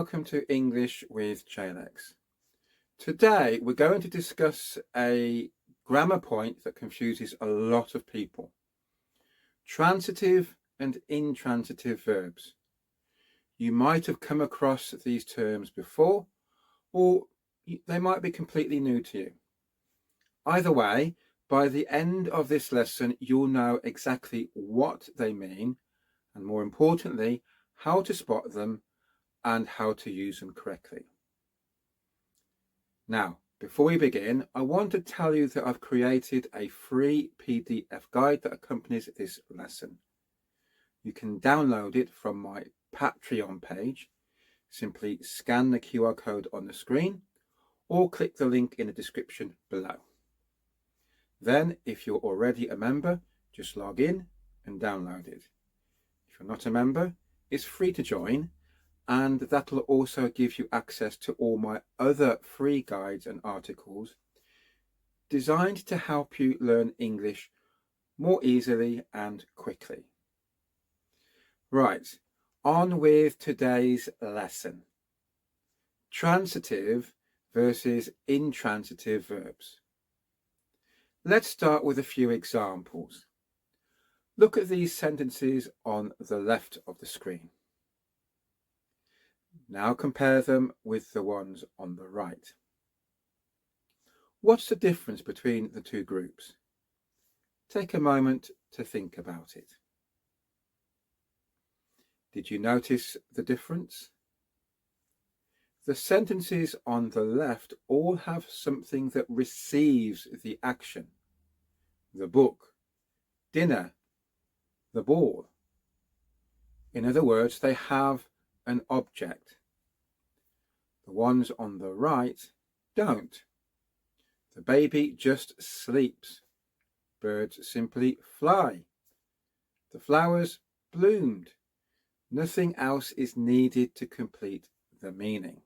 welcome to English with Jae-Lex. Today we're going to discuss a grammar point that confuses a lot of people. Transitive and intransitive verbs. You might have come across these terms before, or they might be completely new to you. Either way, by the end of this lesson, you'll know exactly what they mean, and more importantly, how to spot them and how to use them correctly. Now, before we begin, I want to tell you that I've created a free PDF guide that accompanies this lesson. You can download it from my Patreon page. Simply scan the QR code on the screen or click the link in the description below. Then, if you're already a member, just log in and download it. If you're not a member, it's free to join, and that'll also give you access to all my other free guides and articles designed to help you learn English more easily and quickly. Right, on with today's lesson. Transitive versus intransitive verbs. Let's start with a few examples. Look at these sentences on the left of the screen. Now compare them with the ones on the right. What's the difference between the two groups? Take a moment to think about it. Did you notice the difference? The sentences on the left all have something that receives the action. The book, dinner, the ball. In other words, they have an object. The ones on the right don't. The baby just sleeps. Birds simply fly. The flowers bloomed. Nothing else is needed to complete the meaning.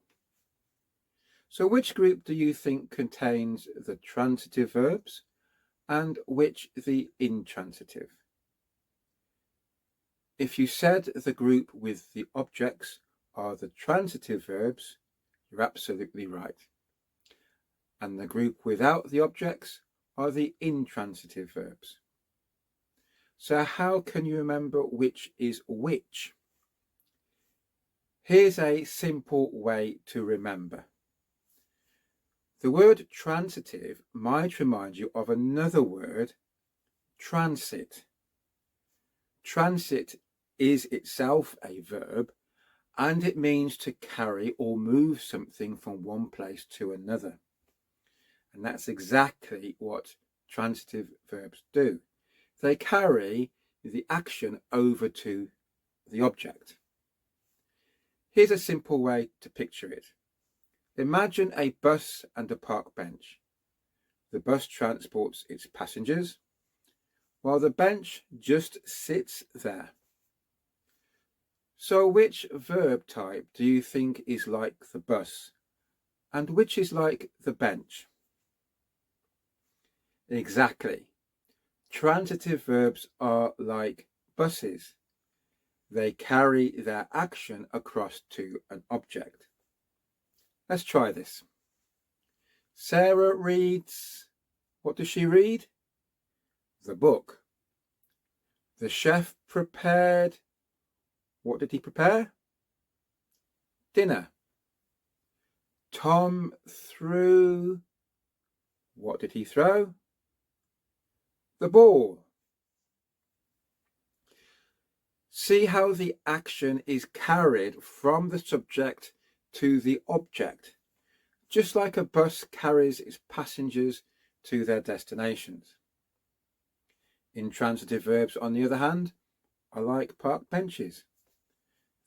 So which group do you think contains the transitive verbs and which the intransitive? If you said the group with the objects are the transitive verbs, you're absolutely right. And the group without the objects are the intransitive verbs. So how can you remember which is which? Here's a simple way to remember. The word transitive might remind you of another word, transit. Transit is itself a verb, and it means to carry or move something from one place to another. And that's exactly what transitive verbs do. They carry the action over to the object. Here's a simple way to picture it. Imagine a bus and a park bench. The bus transports its passengers, while the bench just sits there. So which verb type do you think is like the bus, and which is like the bench? Exactly. Transitive verbs are like buses. They carry their action across to an object. Let's try this. Sarah reads. What does she read? The book. The chef prepared. What did he prepare? Dinner. Tom threw. What did he throw? The ball. See how the action is carried from the subject to the object, just like a bus carries its passengers to their destinations. Intransitive verbs, on the other hand, are like park benches.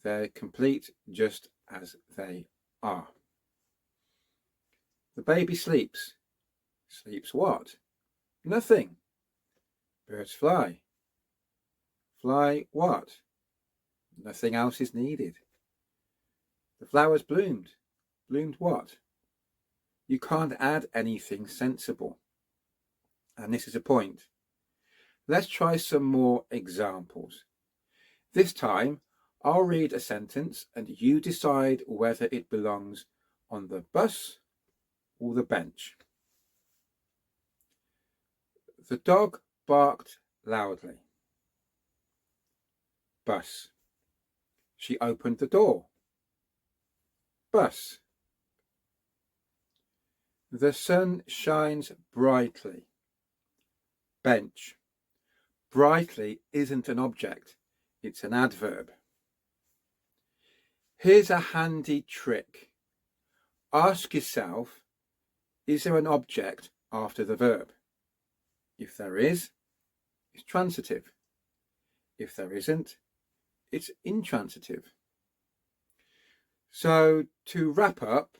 They're complete just as they are. The baby sleeps. Sleeps what? Nothing. Birds fly. Fly what? Nothing else is needed. The flowers bloomed. Bloomed what? You can't add anything sensible. And this is a point. Let's try some more examples. This time, I'll read a sentence and you decide whether it belongs on the bus or the bench. The dog barked loudly. Bus. She opened the door. Bus. The sun shines brightly. Bench. Brightly isn't an object, it's an adverb. Here's a handy trick. Ask yourself, is there an object after the verb? If there is, it's transitive. If there isn't, it's intransitive. So to wrap up,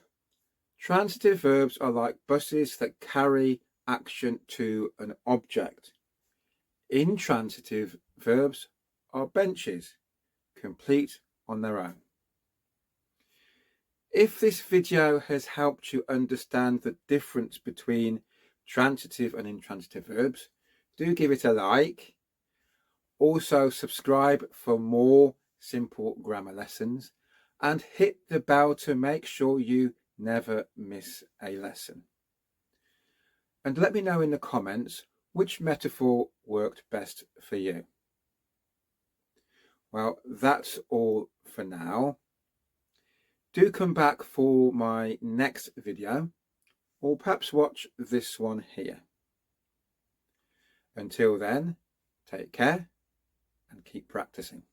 transitive verbs are like buses that carry action to an object. Intransitive verbs are benches, complete on their own. If this video has helped you understand the difference between transitive and intransitive verbs, do give it a like. Also subscribe for more simple grammar lessons and hit the bell to make sure you never miss a lesson. And let me know in the comments which metaphor worked best for you. Well, that's all for now. Do come back for my next video, or perhaps watch this one here. Until then, take care and keep practicing.